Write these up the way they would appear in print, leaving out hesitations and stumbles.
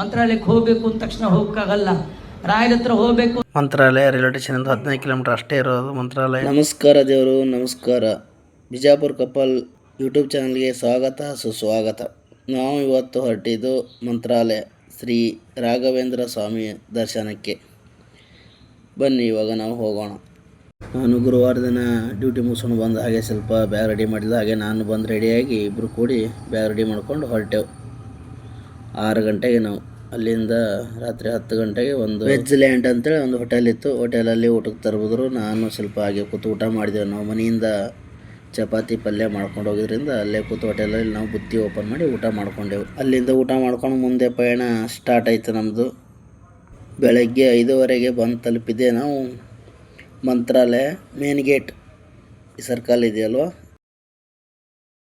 ಮಂತ್ರಾಲಯಕ್ಕೆ ಹೋಗಬೇಕು ಅಂದ ತಕ್ಷಣ ಹೋಗಕ್ಕಾಗಲ್ಲ, ರಾಯರ ಹತ್ರ ಹೋಗಬೇಕು. ಮಂತ್ರಾಲಯ ರೈಲ್ವೆ ಸ್ಟೇಷನ್ 15 ಕಿಲೋಮೀಟರ್ ಅಷ್ಟೇ ಇರೋದು ಮಂತ್ರಾಲಯ. ನಮಸ್ಕಾರ ದೇವರು, ನಮಸ್ಕಾರ. ಬಿಜಾಪುರ ಕಪಲ್ ಯೂಟ್ಯೂಬ್ ಚಾನಲ್ಗೆ ಸ್ವಾಗತ, ಸುಸ್ವಾಗತ. ನಾವು ಇವತ್ತು ಹೊರಟಿದ್ದು ಮಂತ್ರಾಲಯ ಶ್ರೀ ರಾಘವೇಂದ್ರ ಸ್ವಾಮಿ ದರ್ಶನಕ್ಕೆ. ಬನ್ನಿ ಇವಾಗ ನಾವು ಹೋಗೋಣ. ನಾನು ಗುರುವಾರ ದಿನ ಡ್ಯೂಟಿ ಮುಗಿಸ್ಕೊಂಡು ಬಂದು ಹಾಗೆ ಸ್ವಲ್ಪ ಬ್ಯಾಗ್ ರೆಡಿ ಮಾಡಿದ್ದು, ಹಾಗೆ ನಾನು ಬಂದು ರೆಡಿಯಾಗಿ ಇಬ್ಬರು ಕೂಡಿ ಬ್ಯಾಗ್ ರೆಡಿ ಮಾಡ್ಕೊಂಡು ಹೊರಟೆವು. 6 ಗಂಟೆಗೆ ನಾವು ಅಲ್ಲಿಂದ ರಾತ್ರಿ 10 ಗಂಟೆಗೆ ಒಂದು ವೆಜ್ ಲ್ಯಾಂಡ್ ಅಂತೇಳಿ ಒಂದು ಹೋಟೆಲ್ ಇತ್ತು. ಹೋಟೆಲಲ್ಲಿ ಊಟಕ್ಕೆ ತರ್ಬೋದ್ರು. ನಾನು ಸ್ವಲ್ಪ ಹಾಗೆ ಕೂತು ಊಟ ಮಾಡಿದೆವು. ನಾವು ಮನೆಯಿಂದ ಚಪಾತಿ ಪಲ್ಯ ಮಾಡ್ಕೊಂಡು ಹೋಗಿದ್ರಿಂದ ಅಲ್ಲೇ ಕೂತು ಹೋಟೆಲಲ್ಲಿ ನಾವು ಬುತ್ತಿ ಓಪನ್ ಮಾಡಿ ಊಟ ಮಾಡ್ಕೊಂಡೆವು. ಅಲ್ಲಿಂದ ಊಟ ಮಾಡ್ಕೊಂಡು ಮುಂದೆ ಪಯಣ ಸ್ಟಾರ್ಟ್ ಆಯಿತು ನಮ್ಮದು. ಬೆಳಗ್ಗೆ 5:15 ಬಂದು ತಲುಪಿದೆ ನಾವು ಮಂತ್ರಾಲಯ ಮೇನ್ ಗೇಟ್. ಈ ಸರ್ಕಲ್ ಇದೆಯಲ್ವ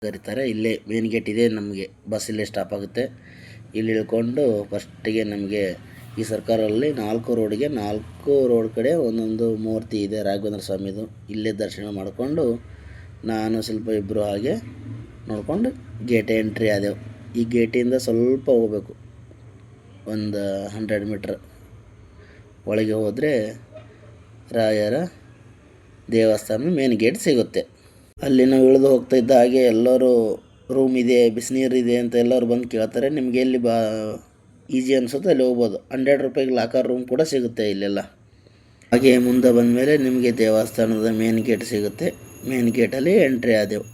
ಕರೀತಾರೆ, ಇಲ್ಲೇ ಮೇನ್ ಗೇಟ್ ಇದೆ. ನಮಗೆ ಬಸ್ ಇಲ್ಲೇ ಸ್ಟಾಪ್ ಆಗುತ್ತೆ. ಇಲ್ಲಿ ಇಳ್ಕೊಂಡು ಫಸ್ಟಿಗೆ ನಮಗೆ ಈ ಸರ್ಕಾರಲ್ಲಿ 4 ರೋಡ್ಗೆ 4 ರೋಡ್ ಕಡೆ ಒಂದೊಂದು ಮೂರ್ತಿ ಇದೆ ರಾಘವೇಂದ್ರ ಸ್ವಾಮಿದು. ಇಲ್ಲೇ ದರ್ಶನ ಮಾಡಿಕೊಂಡು ನಾನು ಸ್ವಲ್ಪ ಇಬ್ಬರು ಹಾಗೆ ನೋಡಿಕೊಂಡು ಗೇಟ್ ಎಂಟ್ರಿ ಆದೆವು. ಈ ಗೇಟಿಂದ ಸ್ವಲ್ಪ ಹೋಗಬೇಕು, ಒಂದು 100 ಮೀಟ್ರ್ ಒಳಗೆ ಹೋದರೆ ರಾಯರ ದೇವಸ್ಥಾನ ಮೇನ್ ಗೇಟ್ ಸಿಗುತ್ತೆ. ಅಲ್ಲಿ ನಾವು ಇಳಿದು ಹೋಗ್ತಾ ಇದ್ದ ಹಾಗೆ ಎಲ್ಲರೂ ರೂಮ್ ಇದೆ, ಬಿಸಿನೀರು ಇದೆ ಅಂತ ಎಲ್ಲರೂ ಬಂದು ಕೇಳ್ತಾರೆ. ನಿಮಗೆ ಎಲ್ಲಿ ಈಸಿ ಅನಿಸುತ್ತೆ ಅಲ್ಲಿ ಹೋಗ್ಬೋದು. 100 ರೂಪಾಯಿಗೆ ಲಾಕರ್ ರೂಮ್ ಕೂಡ ಸಿಗುತ್ತೆ ಇಲ್ಲೆಲ್ಲ. ಹಾಗೆ ಮುಂದೆ ಬಂದ ಮೇಲೆ ನಿಮಗೆ ದೇವಸ್ಥಾನದ ಮೇನ್ ಗೇಟ್ ಸಿಗುತ್ತೆ. ಮೇನ್ ಗೇಟಲ್ಲಿ ಎಂಟ್ರಿ ಆದೆವು.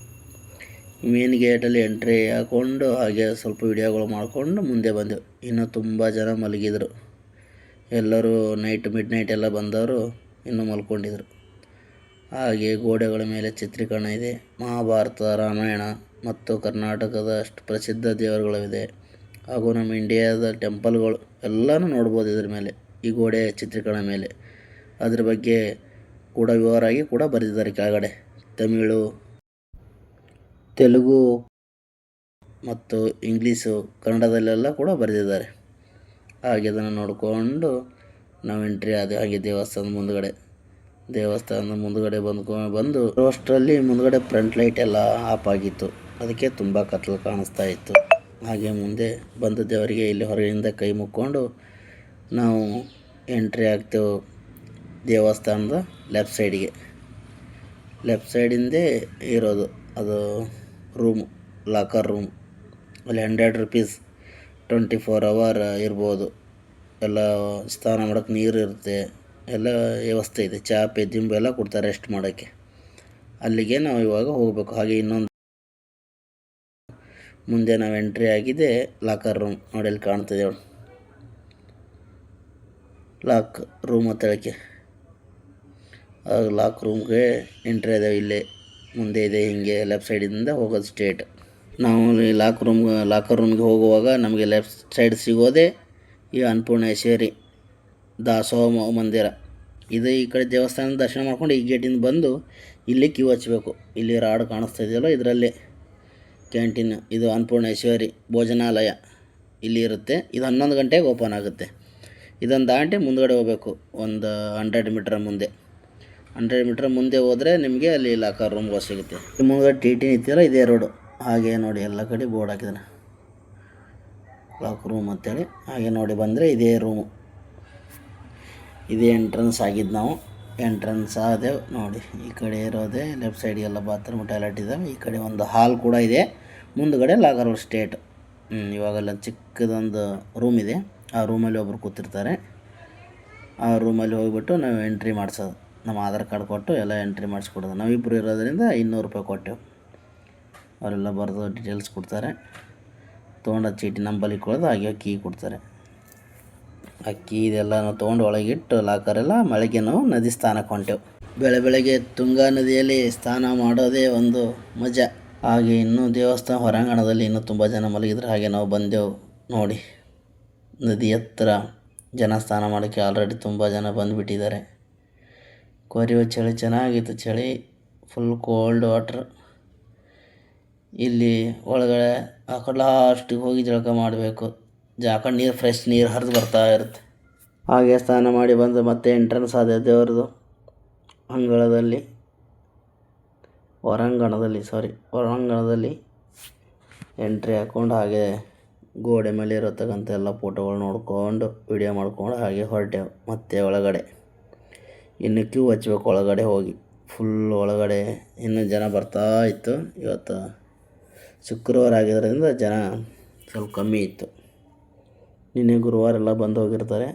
ಮೇನ್ ಗೇಟಲ್ಲಿ ಎಂಟ್ರಿ ಹಾಕ್ಕೊಂಡು ಹಾಗೆ ಸ್ವಲ್ಪ ವಿಡಿಯೋಗಳು ಮಾಡಿಕೊಂಡು ಮುಂದೆ ಬಂದೆವು. ಇನ್ನೂ ತುಂಬ ಜನ ಮಲಗಿದರು. ಎಲ್ಲರೂ ಮಿಡ್ ನೈಟ್ ಎಲ್ಲ ಬಂದವರು ಇನ್ನೂ ಮಲ್ಕೊಂಡಿದ್ರು. ಹಾಗೆ ಗೋಡೆಗಳ ಮೇಲೆ ಚಿತ್ರೀಕರಣ ಇದೆ. ಮಹಾಭಾರತ, ರಾಮಾಯಣ ಮತ್ತು ಕರ್ನಾಟಕದ ಅಷ್ಟು ಪ್ರಸಿದ್ಧ ದೇವರುಗಳಿದೆ. ಹಾಗೂ ನಮ್ಮ ಇಂಡಿಯಾದ ಟೆಂಪಲ್ಗಳು ಎಲ್ಲನೂ ನೋಡ್ಬೋದು ಇದ್ರ ಮೇಲೆ, ಈ ಗೋಡೆ ಚಿತ್ರೀಕರಣ ಮೇಲೆ. ಅದ್ರ ಬಗ್ಗೆ ಕೂಡ ವಿವರವಾಗಿ ಕೂಡ ಬರೆದಿದ್ದಾರೆ ಕೆಳಗಡೆ. ತಮಿಳು, ತೆಲುಗು ಮತ್ತು ಇಂಗ್ಲೀಷು, ಕನ್ನಡದಲ್ಲೆಲ್ಲ ಕೂಡ ಬರೆದಿದ್ದಾರೆ. ಹಾಗೆ ಅದನ್ನು ನೋಡಿಕೊಂಡು ನಾವು ಎಂಟ್ರಿ ಆದ ಹಾಗೆ ದೇವಸ್ಥಾನದ ಮುಂದುಗಡೆ ಬಂದು ಅಷ್ಟರಲ್ಲಿ ಮುಂದುಗಡೆ ಫ್ರಂಟ್ ಲೈಟ್ ಎಲ್ಲ ಆಫ್ ಆಗಿತ್ತು. ಅದಕ್ಕೆ ತುಂಬ ಕತ್ತಲು ಕಾಣಿಸ್ತಾ ಇತ್ತು. ಹಾಗೆ ಮುಂದೆ ಬಂದ ದೇವರಿಗೆ ಇಲ್ಲಿ ಹೊರಗಿನಿಂದ ಕೈ ಮುಕ್ಕೊಂಡು ನಾವು ಎಂಟ್ರಿ ಆಗ್ತೇವೆ ದೇವಸ್ಥಾನದ ಲೆಫ್ಟ್ ಸೈಡಿಂದೇ ಇರೋದು ಅದು ರೂಮು, ಲಾಕರ್ ರೂಮ್. ಅಲ್ಲಿ 100 ರೂಪೀಸ್ 24 ಅವರ್ ಇರ್ಬೋದು. ಎಲ್ಲ ಸ್ನಾನ ಮಾಡೋಕ್ಕೆ ನೀರು ಇರುತ್ತೆ, ಎಲ್ಲ ವ್ಯವಸ್ಥೆ ಇದೆ. ಚಾಪೆ ದಿಂಬು ಎಲ್ಲ ಕೊಡ್ತಾರೆ ರೆಸ್ಟ್ ಮಾಡೋಕ್ಕೆ. ಅಲ್ಲಿಗೆ ನಾವು ಇವಾಗ ಹೋಗಬೇಕು. ಹಾಗೆ ಇನ್ನೊಂದು ಮುಂದೆ ನಾವು ಎಂಟ್ರಿ ಆಗಿದೆ ಲಾಕರ್ ರೂಮ್. ನೋಡಿ ಅಲ್ಲಿ ಕಾಣ್ತಿದೆ, ಲಾಕ್ ರೂಮ್ ಹತ್ತಿರಕ್ಕೆ. ಲಾಕ್ ರೂಮ್ಗೆ ಎಂಟ್ರಿ ಅದಾವೆ. ಇಲ್ಲೇ ಮುಂದೆ ಇದೆ, ಹಿಂಗೆ ಲೆಫ್ಟ್ ಸೈಡಿಂದ ಹೋಗೋದು ಸ್ಟ್ರೇಟ್. ನಾವು ಲಾಕರ್ ರೂಮ್ಗೆ ಹೋಗುವಾಗ ನಮಗೆ ಲೆಫ್ಟ್ ಸೈಡ್ ಸಿಗೋದೇ ಈ ಅನ್ನಪೂರ್ಣೇಶ್ವರಿ ದಾಸೋಹ ಮಂದಿರ. ಇದು ಈ ಕಡೆ ದೇವಸ್ಥಾನದ ದರ್ಶನ ಮಾಡ್ಕೊಂಡು ಈ ಗೇಟಿಂದ ಬಂದು ಇಲ್ಲಿ ಕ್ಯೂ ಹಚ್ಚಬೇಕು. ಇಲ್ಲಿ ರಾಡ್ ಕಾಣಿಸ್ತಾ ಇದೆಯಲ್ಲ, ಇದರಲ್ಲೇ ಕ್ಯಾಂಟೀನ್. ಇದು ಅನ್ನಪೂರ್ಣೇಶ್ವರಿ ಭೋಜನಾಲಯ ಇಲ್ಲಿ ಇರುತ್ತೆ. ಇದು 11 ಗಂಟೆಗೆ ಓಪನ್ ಆಗುತ್ತೆ. ಇದನ್ನು ದಾಟಿ ಮುಂದುಗಡೆ ಹೋಗಬೇಕು. ಒಂದು 100 ಮೀಟ್ರ್ ಮುಂದೆ ಹೋದರೆ ನಿಮಗೆ ಅಲ್ಲಿ ಲಾಕರ್ ರೂಮ್ಗಳು ಸಿಗುತ್ತೆ. ಮುಂದುಗಡೆ ಟಿ ನಿಂತಿಲ್ಲ, ಇದೇ ರೋಡು. ಹಾಗೆ ನೋಡಿ ಎಲ್ಲ ಕಡೆ ಬೋರ್ಡ್ ಹಾಕಿದ್ದಾನೆ ಲಾಕ್ ರೂಮ್ ಅಂತೇಳಿ. ಹಾಗೆ ನೋಡಿ ಬಂದರೆ ಇದೇ ರೂಮು, ಇದೇ ಎಂಟ್ರೆನ್ಸ್ ಆಗಿದ್ದು. ನಾವು ಎಂಟ್ರೆನ್ಸ್ ಆದೆವು ನೋಡಿ. ಈ ಕಡೆ ಇರೋದೇ ಲೆಫ್ಟ್ ಸೈಡಿಗೆಲ್ಲ ಬಾತ್ರೂಮ್, ಟಾಯ್ಲೆಟ್ ಇದ್ದಾವೆ. ಈ ಕಡೆ ಒಂದು ಹಾಲ್ ಕೂಡ ಇದೆ. ಮುಂದುಗಡೆ ಲಾಕರ್ ಸ್ಟೇಟ್. ಇವಾಗೆಲ್ಲ ಚಿಕ್ಕದೊಂದು ರೂಮ್ ಇದೆ. ಆ ರೂಮಲ್ಲಿ ಒಬ್ಬರು ಕೂತಿರ್ತಾರೆ. ಆ ರೂಮಲ್ಲಿ ಹೋಗಿಬಿಟ್ಟು ನಾವು ಎಂಟ್ರಿ ಮಾಡಿಸೋದು. ನಮ್ಮ ಆಧಾರ್ ಕಾರ್ಡ್ ಕೊಟ್ಟು ಎಲ್ಲ ಎಂಟ್ರಿ ಮಾಡಿಸ್ಕೊಡೋದು. ನಾವಿಬ್ಬರು ಇರೋದರಿಂದ 200 ರೂಪಾಯಿ ಕೊಟ್ಟೆವು. ಅವರೆಲ್ಲ ಬರೆದು ಡೀಟೇಲ್ಸ್ ಕೊಡ್ತಾರೆ. ತೊಗೊಂಡ ಚೀಟಿ ನಂಬಲ್ಲಿ ಕೊಡೋದು, ಹಾಗೆ ಕೀ ಕೊಡ್ತಾರೆ. ಅಕ್ಕಿ ಇದೆಲ್ಲ ನಾವು ತೊಗೊಂಡು ಒಳಗಿಟ್ಟು ಲಾಕರೆಲ್ಲ ಮಳೆಗೆ ನಾವು ನದಿ ಸ್ನಾನಕ್ಕೆ ಹೊಂಟೆವು. ಬೆಳಗ್ಗೆ ತುಂಗಾ ನದಿಯಲ್ಲಿ ಸ್ನಾನ ಮಾಡೋದೇ ಒಂದು ಮಜಾ. ಹಾಗೆ ಇನ್ನೂ ದೇವಸ್ಥಾನ ಹೊರಾಂಗಣದಲ್ಲಿ ಇನ್ನೂ ತುಂಬ ಜನ ಮಲಗಿದ್ರು. ಹಾಗೆ ನಾವು ಬಂದೆವು ನೋಡಿ. ನದಿ ಹತ್ರ ಜನ ಸ್ನಾನ ಮಾಡೋಕ್ಕೆ ಆಲ್ರೆಡಿ ತುಂಬ ಜನ ಬಂದುಬಿಟ್ಟಿದ್ದಾರೆ. ಕೊರೆಯುವ ಚಳಿ ಚೆನ್ನಾಗಿತ್ತು. ಚಳಿ ಫುಲ್ ಕೋಲ್ಡ್ ವಾಟ್ರ್. ಇಲ್ಲಿ ಒಳಗಡೆ ಆ ಕಡೆ ಲಾಸ್ಟಿಗೆ ಹೋಗಿ ಜಳಕ ಮಾಡಬೇಕು. ಕಡೆ ನೀರು ಫ್ರೆಶ್ ನೀರು ಹರಿದು ಬರ್ತಾ ಇರುತ್ತೆ. ಹಾಗೆ ಸ್ನಾನ ಮಾಡಿ ಬಂದು ಮತ್ತೆ ಎಂಟ್ರೆನ್ಸ್ ಆದ ದೇವ್ರದ್ದು ಹೊರಾಂಗಣದಲ್ಲಿ ಎಂಟ್ರಿ ಹಾಕ್ಕೊಂಡು ಹಾಗೆ ಗೋಡೆ ಮೇಲೆ ಇರತಕ್ಕಂಥ ಎಲ್ಲ ಫೋಟೋಗಳು ನೋಡ್ಕೊಂಡು ವಿಡಿಯೋ ಮಾಡ್ಕೊಂಡು ಹಾಗೆ ಹೊರಟೆವು ಮತ್ತೆ ಒಳಗಡೆ. ಇನ್ನು ಕ್ಯೂ ಹಚ್ಬೇಕು ಒಳಗಡೆ ಹೋಗಿ. ಫುಲ್ ಒಳಗಡೆ ಇನ್ನೂ ಜನ ಬರ್ತಾ ಇತ್ತು. ಇವತ್ತು ಶುಕ್ರವಾರ ಆಗಿದ್ದರಿಂದ ಜನ ಸ್ವಲ್ಪ ಕಮ್ಮಿ ಇತ್ತು. ನಿನ್ನೆ ಗುರುವಾರ ಎಲ್ಲ ಬಂದು ಹೋಗಿರ್ತಾರೆ.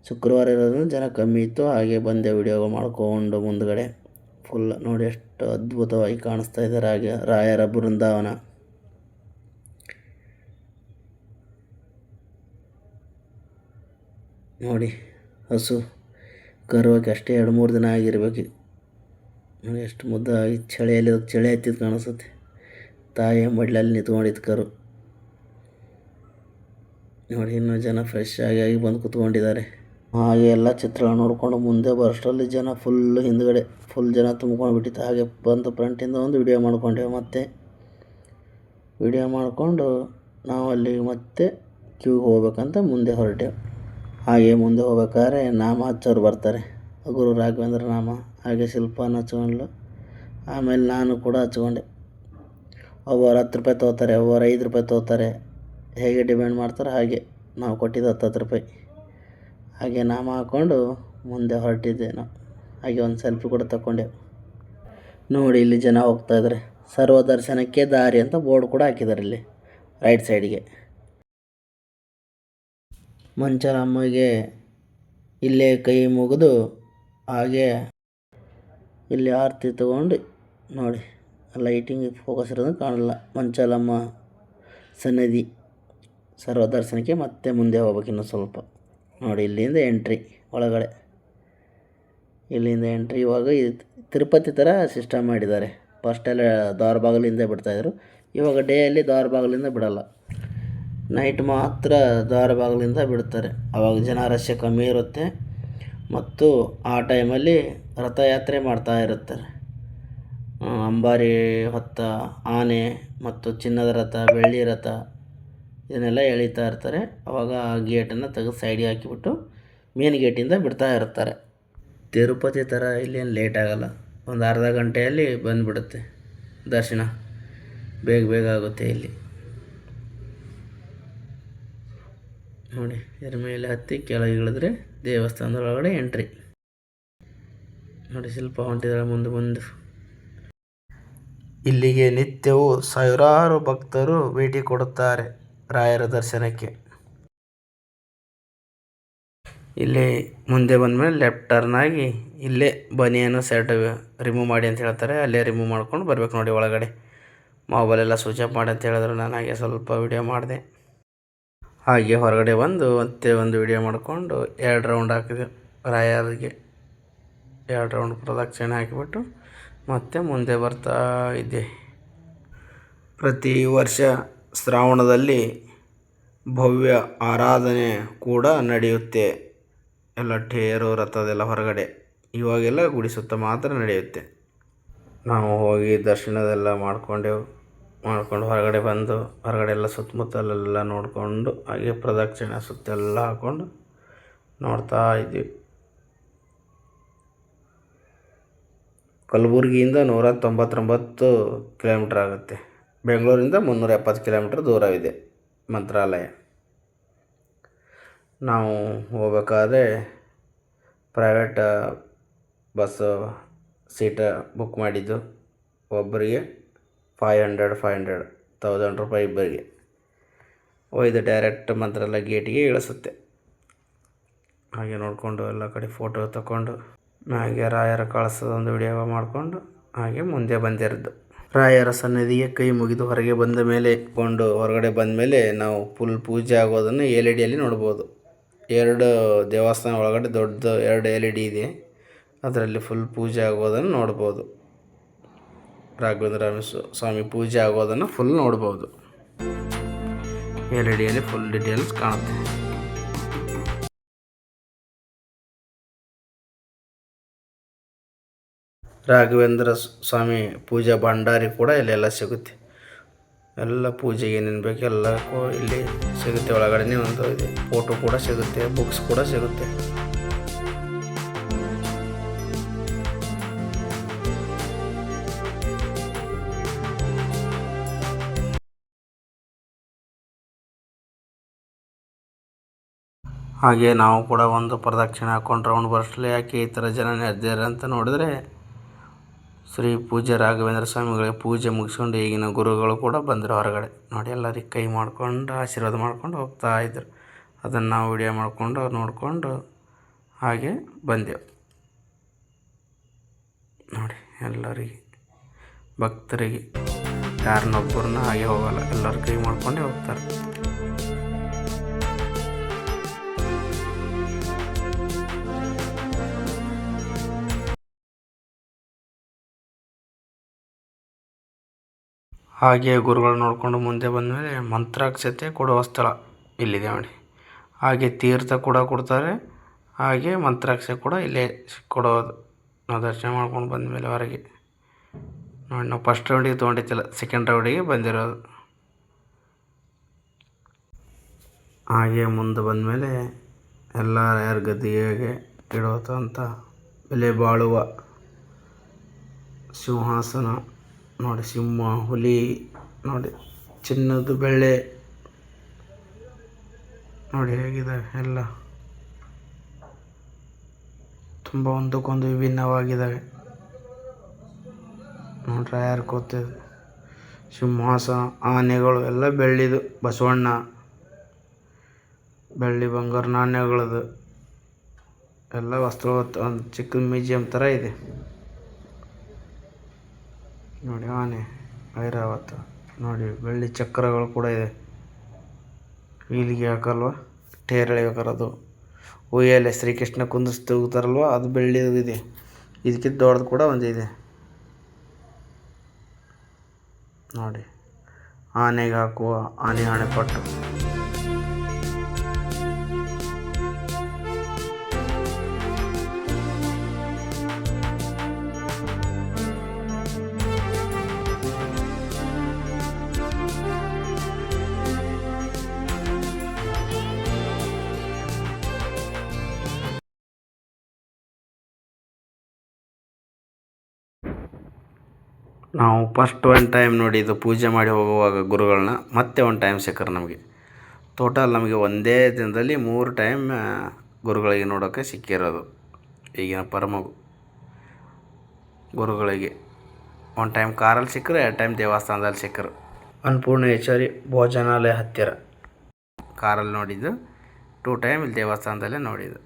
ಶುಕ್ರವಾರ ಇರೋದ್ರಿಂದ ಜನ ಕಮ್ಮಿ ಇತ್ತು. ಹಾಗೆ ಬಂದೆ ವಿಡಿಯೋಗಳು ಮಾಡ್ಕೊಂಡು ಮುಂದ್ಗಡೆ. ಫುಲ್ ನೋಡಿ ಎಷ್ಟು ಅದ್ಭುತವಾಗಿ ಕಾಣಿಸ್ತಾ ಇದೆ ರಾಯರ ಬೃಂದಾವನ. ನೋಡಿ ಹಸು ಕರುವಕ್ಕೆ ಅಷ್ಟೇ 2-3 ದಿನ ಆಗಿರ್ಬೇಕು. ನೋಡಿ ಎಷ್ಟು ಮುದ್ದಾಗಿ ಚಳಿ ಹತ್ತಿದ್ದು ಕಾಣಿಸುತ್ತೆ. ತಾಯಿ ಮಡ್ಲಲ್ಲಿ ನಿಂತ್ಕೊಂಡಿತ್ತು ಕರು. ನೋಡಿ ಇನ್ನೂ ಜನ ಫ್ರೆಶ್ ಆಗಿ ಬಂದು ಕೂತ್ಕೊಂಡಿದ್ದಾರೆ. ಹಾಗೆ ಎಲ್ಲ ಚಿತ್ರಗಳು ನೋಡಿಕೊಂಡು ಮುಂದೆ ಬರೋಷ್ಟರಲ್ಲಿ ಜನ ಹಿಂದ್ಗಡೆ ಫುಲ್ ಜನ ತುಂಬ್ಕೊಂಡು ಬಿಟ್ಟಿತ್ತು. ಹಾಗೆ ಬಂದು ಫ್ರಂಟಿಂದ ಒಂದು ವಿಡಿಯೋ ಮಾಡ್ಕೊಂಡೆವು. ಮತ್ತೆ ವಿಡಿಯೋ ಮಾಡಿಕೊಂಡು ನಾವು ಅಲ್ಲಿ ಮತ್ತೆ ಕ್ಯೂಗೆ ಹೋಗ್ಬೇಕಂತ ಮುಂದೆ ಹೊರಟೆವು. ಹಾಗೆ ಮುಂದೆ ಹೋಗ್ಬೇಕಾದ್ರೆ ನಾಮ ಹಚ್ಚೋರು ಬರ್ತಾರೆ. ಗುರು ರಾಘವೇಂದ್ರ ನಾಮ. ಹಾಗೆ ಶಿಲ್ಪನ ಹಚ್ಕೊಂಡ್ಲು. ಆಮೇಲೆ ನಾನು ಕೂಡ ಹಚ್ಕೊಂಡೆ. ಒಬ್ಬರು 10 ರೂಪಾಯಿ ತೊಗೋತಾರೆ, ಒಬ್ಬರು 5 ರೂಪಾಯಿ ತೊಗೋತಾರೆ. ಹೇಗೆ ಡಿಮ್ಯಾಂಡ್ ಮಾಡ್ತಾರೆ ಹಾಗೆ. ನಾವು ಕೊಟ್ಟಿದ್ದು 10 ರೂಪಾಯಿ. ಹಾಗೆ ನಾಮ ಹಾಕ್ಕೊಂಡು ಮುಂದೆ ಹೊರಟಿದ್ದೆ ನಾವು. ಹಾಗೆ ಒಂದು ಸೆಲ್ಫಿ ಕೂಡ ತಗೊಂಡೆವು. ನೋಡಿ ಇಲ್ಲಿ ಜನ ಹೋಗ್ತಾಯಿದ್ದಾರೆ. ಸರ್ವ ದರ್ಶನಕ್ಕೆ ದಾರಿ ಅಂತ ಬೋರ್ಡ್ ಕೂಡ ಹಾಕಿದ್ದಾರೆ ಇಲ್ಲಿ ರೈಟ್ ಸೈಡಿಗೆ. ಮಂಚಾಲಮ್ಮಗೆ ಇಲ್ಲೇ ಕೈ ಮುಗಿದು ಹಾಗೆ ಇಲ್ಲಿ ಆರತಿ ತಗೊಂಡು ನೋಡಿ ಲೈಟಿಂಗ್ ಫೋಕಸ್ ಇರೋದು ಕಾಣಲ್ಲ. ಮಂಚಾಲಮ್ಮ ಸನ್ನಿಧಿ ಸರ್ವ ದರ್ಶನಕ್ಕೆ ಮತ್ತೆ ಮುಂದೆ ಹೋಗ್ಬೇಕು ಇನ್ನೂ ಸ್ವಲ್ಪ. ನೋಡಿ ಇಲ್ಲಿಂದ ಎಂಟ್ರಿ ಒಳಗಡೆ. ಇಲ್ಲಿಂದ ಎಂಟ್ರಿ ಇವಾಗ ತಿರುಪತಿ ಥರ ಸಿಸ್ಟಮ್ ಮಾಡಿದ್ದಾರೆ. ಫಸ್ಟೆಲ್ಲ ದ್ವಾರ ಬಾಗಿಲಿಂದ ಬಿಡ್ತಾಯಿದ್ರು. ಇವಾಗ ಡೇಯಲ್ಲಿ ದ್ವಾರ ಬಾಗಿಲಿಂದ ಬಿಡಲ್ಲ. ನೈಟ್ ಮಾತ್ರ ದ್ವಾರ ಬಾಗಿಲಿಂದ ಬಿಡ್ತಾರೆ. ಆವಾಗ ಜನ ರಶ್ ಕಮ್ಮಿ ಇರುತ್ತೆ. ಮತ್ತು ಆ ಟೈಮಲ್ಲಿ ರಥಯಾತ್ರೆ ಮಾಡ್ತಾ ಇರುತ್ತಾರೆ. ಅಂಬಾರಿ ಹೊತ್ತ ಆನೆ ಮತ್ತು ಚಿನ್ನದ ರಥ, ಬೆಳ್ಳಿ ರಥ ಇದನ್ನೆಲ್ಲ ಎಳೀತಾ ಇರ್ತಾರೆ. ಆವಾಗ ಆ ಗೇಟನ್ನು ತೆಗೆದು ಸೈಡಿಗೆ ಹಾಕಿಬಿಟ್ಟು ಮೇನ್ ಗೇಟಿಂದ ಬಿಡ್ತಾ ಇರ್ತಾರೆ. ತಿರುಪತಿ ಥರ ಇಲ್ಲೇನು ಲೇಟ್ ಆಗೋಲ್ಲ. ಒಂದು ಅರ್ಧ ಗಂಟೆಯಲ್ಲಿ ಬಂದುಬಿಡುತ್ತೆ ದರ್ಶನ. ಬೇಗ ಆಗುತ್ತೆ ಇಲ್ಲಿ. ನೋಡಿ ಇದ್ರ ಮೇಲೆ ಹತ್ತಿ ಕೆಳಗೆ ಇಳಿದ್ರೆ ದೇವಸ್ಥಾನದೊಳಗಡೆ ಎಂಟ್ರಿ. ನೋಡಿ ಶಿಲ್ಪ ಹೊಂಟಿದ್ದಾಳೆ ಮುಂದೆ. ಇಲ್ಲಿಗೆ ನಿತ್ಯವೂ ಸಾವಿರಾರು ಭಕ್ತರು ಭೇಟಿ ಕೊಡುತ್ತಾರೆ ರಾಯರ ದರ್ಶನಕ್ಕೆ. ಇಲ್ಲಿ ಮುಂದೆ ಬಂದಮೇಲೆ ಲೆಫ್ಟ್ ಟರ್ನ್ ಆಗಿ ಇಲ್ಲೇ ಬನಿಯನ್ನು ಸೆಟ್ ರಿಮೂವ್ ಮಾಡಿ ಅಂತ ಹೇಳ್ತಾರೆ. ಅಲ್ಲೇ ರಿಮೂವ್ ಮಾಡ್ಕೊಂಡು ಬರ್ಬೇಕು. ನೋಡಿ ಒಳಗಡೆ ಮೊಬೈಲೆಲ್ಲ ಸ್ವಿಚ್ ಆಫ್ ಮಾಡಿ ಅಂತ ಹೇಳಿದ್ರು. ನಾನು ಹಾಗೆ ಸ್ವಲ್ಪ ವಿಡಿಯೋ ಮಾಡಿದೆ. ಹಾಗೆ ಹೊರಗಡೆ ಬಂದು ಮತ್ತೆ ಒಂದು ವಿಡಿಯೋ ಮಾಡಿಕೊಂಡು 2 ರೌಂಡ್ ಹಾಕಿದೆ ರಾಯರಿಗೆ. 2 ರೌಂಡ್ ಪ್ರದಕ್ಷಿಣೆ ಹಾಕಿಬಿಟ್ಟು ಮತ್ತೆ ಮುಂದೆ ಬರ್ತಾ ಇದ್ದೆ. ಪ್ರತಿ ವರ್ಷ ಶ್ರಾವಣದಲ್ಲಿ ಭವ್ಯ ಆರಾಧನೆ ಕೂಡ ನಡೆಯುತ್ತೆ. ಎಲ್ಲ ಟೇರು ರಥದೆಲ್ಲ ಹೊರಗಡೆ. ಇವಾಗೆಲ್ಲ ಗುಡಿ ಸುತ್ತ ಮಾತ್ರ ನಡೆಯುತ್ತೆ. ನಾವು ಹೋಗಿ ದರ್ಶನದೆಲ್ಲ ಮಾಡ್ಕೊಂಡು ಹೊರಗಡೆ ಬಂದು ಹೊರಗಡೆ ಎಲ್ಲ ಸುತ್ತಮುತ್ತಲೆಲ್ಲ ನೋಡಿಕೊಂಡು ಹಾಗೆ ಪ್ರದಕ್ಷಿಣೆ ಸುತ್ತೆಲ್ಲ ಹಾಕ್ಕೊಂಡು ನೋಡ್ತಾ ಇದ್ದೀವಿ. ಕಲಬುರಗಿಯಿಂದ 199 ಕಿಲೋಮೀಟ್ರ್ ಆಗುತ್ತೆ. ಬೆಂಗಳೂರಿಂದ 370 ಕಿಲೋಮೀಟ್ರ್ ದೂರವಿದೆ ಮಂತ್ರಾಲಯ. ನಾವು ಹೋಗ್ಬೇಕಾದ್ರೆ ಪ್ರೈವೇಟ್ ಬಸ್ಸು ಸೀಟ ಬುಕ್ ಮಾಡಿದ್ದು. ಒಬ್ಬರಿಗೆ 500 ರೂಪಾಯಿ ಇಬ್ಬರಿಗೆ. ಒಯ್ದು ಡೈರೆಕ್ಟ್ ಮಂತ್ರಾಲಯ ಗೇಟಿಗೆ ಇಳಿಸುತ್ತೆ. ಹಾಗೆ ನೋಡಿಕೊಂಡು ಎಲ್ಲ ಕಡೆ ಫೋಟೋ ತಗೊಂಡು ಹಾಗೆ ರಾಯರ ಕಳಿಸೋದೊಂದು ವಿಡಿಯೋ ಮಾಡಿಕೊಂಡು ಹಾಗೆ ಮುಂದೆ ಬಂದಿರೋದು. ರಾಯರ ಸನ್ನಿಧಿಗೆ ಕೈ ಮುಗಿದು ಹೊರಗೆ ಬಂದ ಮೇಲೆ ಹೊರಗಡೆ ಬಂದ ಮೇಲೆ ನಾವು ಫುಲ್ ಪೂಜೆ ಆಗೋದನ್ನು LED ನೋಡ್ಬೋದು. 2 ದೇವಸ್ಥಾನ ಒಳಗಡೆ ದೊಡ್ಡ 2 LED ಇದೆ. ಅದರಲ್ಲಿ ಫುಲ್ ಪೂಜೆ ಆಗೋದನ್ನು ನೋಡ್ಬೋದು. ರಾಘವೇಂದ್ರ ಸ್ವಾಮಿ ಪೂಜೆ ಆಗೋದನ್ನು ಫುಲ್ ನೋಡ್ಬೋದು. LED ಫುಲ್ ಡೀಟೇಲ್ಸ್ ಕಾಣುತ್ತೆ. ರಾಘವೇಂದ್ರ ಸ್ವಾಮಿ ಪೂಜಾ ಭಂಡಾರಿ ಕೂಡ ಇಲ್ಲೆಲ್ಲ ಸಿಗುತ್ತೆ. ಎಲ್ಲ ಪೂಜೆಗೆ ಏನೇನು ಬೇಕು ಎಲ್ಲ ಇಲ್ಲಿ ಸಿಗುತ್ತೆ. ಒಳಗಡೆ ಒಂದು ಇದೆ ಫೋಟೋ ಕೂಡ ಸಿಗುತ್ತೆ, ಬುಕ್ಸ್ ಕೂಡ ಸಿಗುತ್ತೆ. ಹಾಗೆ ನಾವು ಕೂಡ ಒಂದು ಪ್ರದಕ್ಷಿಣೆ ಹಾಕ್ಕೊಂಡು ರೌಂಡ್ ಬರಸ್ಲಿ ಯಾಕೆ ಈ ಥರ ಜನ ನಡೆದಿದ್ದಾರೆ ಅಂತ ನೋಡಿದ್ರೆ ಶ್ರೀ ಪೂಜ್ಯ ರಾಘವೇಂದ್ರ ಸ್ವಾಮಿಗಳಿಗೆ ಪೂಜೆ ಮುಗಿಸ್ಕೊಂಡು ಈಗಿನ ಗುರುಗಳು ಕೂಡ ಬಂದರು ಹೊರಗಡೆ ನೋಡಿ. ಎಲ್ಲರಿಗೆ ಕೈ ಮಾಡ್ಕೊಂಡು ಆಶೀರ್ವಾದ ಮಾಡ್ಕೊಂಡು ಹೋಗ್ತಾ ಇದ್ರು. ಅದನ್ನು ನಾವು ವಿಡಿಯೋ ಮಾಡಿಕೊಂಡು ನೋಡಿಕೊಂಡು ಹಾಗೆ ಬಂದೆವು ನೋಡಿ. ಎಲ್ಲರಿಗೆ ಭಕ್ತರಿಗೆ ಯಾರನ್ನೊಬ್ಬರನ್ನ ಹಾಗೆ ಹೋಗಲ್ಲ, ಎಲ್ಲರೂ ಕೈ ಮಾಡ್ಕೊಂಡೇ ಹೋಗ್ತಾರೆ. ಹಾಗೆ ಗುರುಗಳು ನೋಡಿಕೊಂಡು ಮುಂದೆ ಬಂದಮೇಲೆ ಮಂತ್ರಾಕ್ಷತೆ ಕೊಡುವ ಸ್ಥಳ ಇಲ್ಲಿದೆ ನೋಡಿ. ಹಾಗೆ ತೀರ್ಥ ಕೂಡ ಕೊಡ್ತಾರೆ, ಹಾಗೆ ಮಂತ್ರಾಕ್ಷತೆ ಕೂಡ ಇಲ್ಲೇ ಕೊಡೋದು. ನಾವು ದರ್ಶನ ಮಾಡ್ಕೊಂಡು ಬಂದಮೇಲೆ ಹೊರಗೆ ನೋಡಿ, ನಾವು ಫಸ್ಟ್ ರೌಂಡಿಗೆ ತೊಗೊಂಡಿದ್ದಿಲ್ಲ, ಸೆಕೆಂಡ್ ರೌಂಡಿಗೆ ಬಂದಿರೋದು. ಹಾಗೆ ಮುಂದೆ ಬಂದಮೇಲೆ ಎಲ್ಲ ಯಾರ ಗದ್ದಿಗೆಗೆ ಇಡೋದಂತ ಬೆಲೆ ಬಾಳುವ ಸಿಂಹಾಸನ ನೋಡಿ. ಸಿಂಹ, ಹುಲಿ ನೋಡಿ, ಚಿನ್ನದ ಬೆಳ್ಳೆ ನೋಡಿ ಹೇಗಿದೆ ಎಲ್ಲ. ತುಂಬ ಒಂದಕ್ಕೊಂದು ವಿಭಿನ್ನವಾಗಿದ್ದಾವೆ ನೋಡ್ರಿ. ಯಾರು ಕೂತಿದ್ದು ಸಿಂಹಾಸನ, ಆನೆಗಳು ಎಲ್ಲ ಬೆಳ್ಳಿದು, ಬಸವಣ್ಣ ಬೆಳ್ಳಿ ಬಂಗಾರ ನಾಣ್ಯಗಳದು ಎಲ್ಲ ವಸ್ತು. ಒಂದು ಚಿಕ್ಕ ಮ್ಯೂಸಿಯಂ ಥರ ಇದೆ ನೋಡಿ. ಆನೆ, ಐರಾವತ ನೋಡಿ, ಬೆಳ್ಳಿ ಚಕ್ರಗಳು ಕೂಡ ಇದೆ. ವೀಲಿಗೆ ಹಾಕಲ್ವ, ಟೇರ್ ಎಳಿಬೇಕಾರದು, ಉಯ್ಯಾಲೆ ಶ್ರೀಕೃಷ್ಣ ಕುಂದಿಸ್ತಾರಲ್ವ ಅದು ಬೆಳ್ಳಿದು ಇದೆ. ಇದಕ್ಕಿಂತ ದೊಡ್ಡದು ಕೂಡ ಒಂದಿದೆ ನೋಡಿ. ಆನೆಗೆ ಹಾಕುವ ಆನೆ ಅಣೆಕಟ್ಟು. ನಾವು ಫಸ್ಟ್ ಒನ್ ಟೈಮ್ ನೋಡಿದ್ದು ಪೂಜೆ ಮಾಡಿ ಹೋಗುವಾಗ ಗುರುಗಳನ್ನ, ಮತ್ತೆ ಒಂದು ಟೈಮ್ ಸಿಕ್ಕರು ನಮಗೆ. ಟೋಟಲ್ ನಮಗೆ ಒಂದೇ ದಿನದಲ್ಲಿ 3 ಟೈಮ್ ಗುರುಗಳಿಗೆ ನೋಡೋಕ್ಕೆ ಸಿಕ್ಕಿರೋದು. ಈಗಿನ ಪರಮ ಗುರುಗಳಿಗೆ ಒಂದು ಟೈಮ್ ಕಾರಲ್ಲಿ ಸಿಕ್ಕರು, 2 ಟೈಮ್ ದೇವಸ್ಥಾನದಲ್ಲಿ ಸಿಕ್ಕರು. ಅನ್ನಪೂರ್ಣೇಶ್ವರಿ ಭೋಜನಾಲಯ ಹತ್ತಿರ ಕಾರಲ್ಲಿ ನೋಡಿದ್ದು, 2 ಟೈಮ್ ಇಲ್ಲಿ ದೇವಸ್ಥಾನದಲ್ಲೇ ನೋಡಿದ್ದು.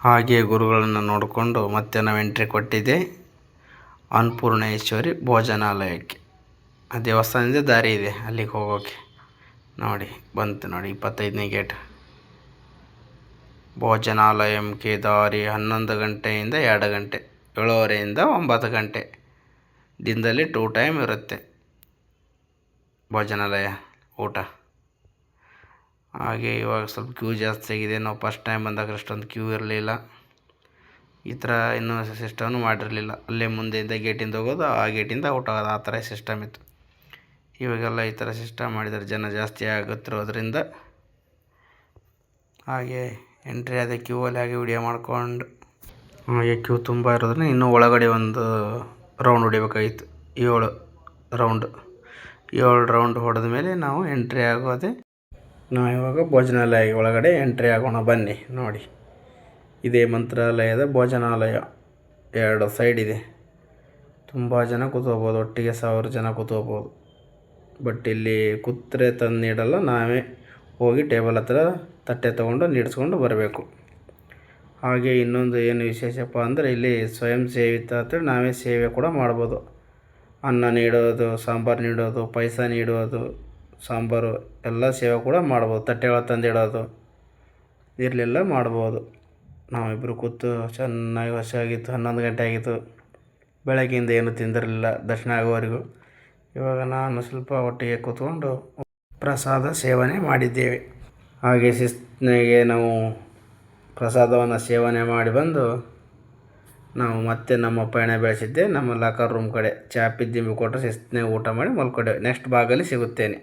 ಹಾಗೆ ಗುರುಗಳನ್ನು ನೋಡಿಕೊಂಡು ಮತ್ತೆ ನಾವು ಎಂಟ್ರಿ ಕೊಟ್ಟಿದ್ದೆ ಅನ್ನಪೂರ್ಣೇಶ್ವರಿ ಭೋಜನಾಲಯಕ್ಕೆ. ಆ ದೇವಸ್ಥಾನದಿಂದ ದಾರಿ ಇದೆ ಅಲ್ಲಿಗೆ ಹೋಗೋಕ್ಕೆ ನೋಡಿ. ಬಂತು ನೋಡಿ 25ನೇ ಗೇಟ್. ಭೋಜನಾಲಯಕ್ಕೆ ದಾರಿ 11 ಗಂಟೆಯಿಂದ 2 ಗಂಟೆ, 7:30ಯಿಂದ 9 ಗಂಟೆ. ದಿನದಲ್ಲಿ 2 ಟೈಮ್ ಇರುತ್ತೆ ಭೋಜನಾಲಯ ಊಟ. ಹಾಗೆ ಇವಾಗ ಸ್ವಲ್ಪ ಕ್ಯೂ ಜಾಸ್ತಿ ಆಗಿದೆ. ನಾವು ಫಸ್ಟ್ ಟೈಮ್ ಬಂದಾಗ ಅಷ್ಟೊಂದು ಕ್ಯೂ ಇರಲಿಲ್ಲ. ಈ ಥರ ಇನ್ನೂ ಸಿಸ್ಟಮ್ನು ಮಾಡಿರಲಿಲ್ಲ. ಅಲ್ಲೇ ಮುಂದೆಯಿಂದ ಗೇಟಿಂದ ಹೋಗೋದು, ಆ ಗೇಟಿಂದ ಔಟ್ ಆಗೋದು, ಆ ಥರ ಸಿಸ್ಟಮ್ ಇತ್ತು. ಇವಾಗೆಲ್ಲ ಈ ಥರ ಸಿಸ್ಟಮ್ ಮಾಡಿದ್ದಾರೆ, ಜನ ಜಾಸ್ತಿ ಆಗುತ್ತಿರೋದ್ರಿಂದ. ಹಾಗೆ ಎಂಟ್ರಿ ಆದ ಕ್ಯೂ ಅಲ್ಲಿ ಹಾಗೆ ವಿಡಿಯೋ ಮಾಡ್ಕೊಂಡು, ಹಾಗೆ ಕ್ಯೂ ತುಂಬ ಇರೋದ್ರಿಂದ ಇನ್ನೂ ಒಳಗಡೆ ಒಂದು ರೌಂಡ್ ಹೊಡಿಬೇಕಾಗಿತ್ತು. 7 ರೌಂಡ್ ಹೊಡೆದ ಮೇಲೆ ನಾವು ಎಂಟ್ರಿ ಆಗೋದೆ. ನಾವು ಇವಾಗ ಭೋಜನಾಲಯ ಒಳಗಡೆ ಎಂಟ್ರಿ ಆಗೋಣ ಬನ್ನಿ ನೋಡಿ. ಇದೇ ಮಂತ್ರಾಲಯದ ಭೋಜನಾಲಯ. 2 ಸೈಡ್ ಇದೆ, ತುಂಬ ಜನ ಕೂತ್ಕೋಬೋದು, ಒಟ್ಟಿಗೆ 1000 ಜನ ಕೂತ್ಕೋಬೋದು. ಬಟ್ ಇಲ್ಲಿ ಕೂತ್ರೆ ತಂದು ನೀಡಲ್ಲ, ನಾವೇ ಹೋಗಿ ಟೇಬಲ್ ಹತ್ರ ತಟ್ಟೆ ತೊಗೊಂಡು ನೀಡಿಸ್ಕೊಂಡು ಬರಬೇಕು. ಹಾಗೆ ಇನ್ನೊಂದು ಏನು ವಿಶೇಷಪ್ಪ ಅಂದರೆ ಇಲ್ಲಿ ಸ್ವಯಂ ಸೇವಿತ ಅಂತ ನಾವೇ ಸೇವೆ ಕೂಡ ಮಾಡ್ಬೋದು. ಅನ್ನ ನೀಡೋದು, ಸಾಂಬಾರು ನೀಡೋದು, ಪಾಯಸ ನೀಡೋದು, ಸಾಂಬಾರು ಎಲ್ಲ ಸೇವೆ ಕೂಡ ಮಾಡ್ಬೋದು. ತಟ್ಟೆಗಳ ತಂದಿಡೋದು ಇರಲಿಲ್ಲ ಮಾಡ್ಬೋದು. ನಾವಿಬ್ಬರು ಕೂತು ಚೆನ್ನಾಗಿ ಆಗಿತ್ತು. 11 ಗಂಟೆ ಆಗಿತ್ತು. ಬೆಳಗ್ಗೆಯಿಂದ ಏನು ತಿಂದಿರಲಿಲ್ಲ ದರ್ಶನ ಆಗೋವರೆಗೂ. ಇವಾಗ ನಾನು ಸ್ವಲ್ಪ ಒಟ್ಟಿಗೆ ಕೂತ್ಕೊಂಡು ಪ್ರಸಾದ ಸೇವನೆ ಮಾಡಿದ್ದೇವೆ. ಹಾಗೆ ಶಿಸ್ತಿನಾಗೆ ನಾವು ಪ್ರಸಾದವನ್ನು ಸೇವನೆ ಮಾಡಿ ಬಂದು ನಾವು ಮತ್ತೆ ನಮ್ಮ ಪಯಣ ಬೆಳೆಸಿದ್ದೆ ನಮ್ಮ ಲಾಕರ್ ರೂಮ್ ಕಡೆ. ಚಾ ಪಿದ್ದಿಂಬಿ ಕೊಟ್ಟರೆ ಶಿಸ್ತಿನಾಗೆ ಊಟ ಮಾಡಿ ಮಲ್ಕೊಂಡೆವು. ನೆಕ್ಸ್ಟ್ ಭಾಗದಲ್ಲಿ ಸಿಗುತ್ತೇನೆ.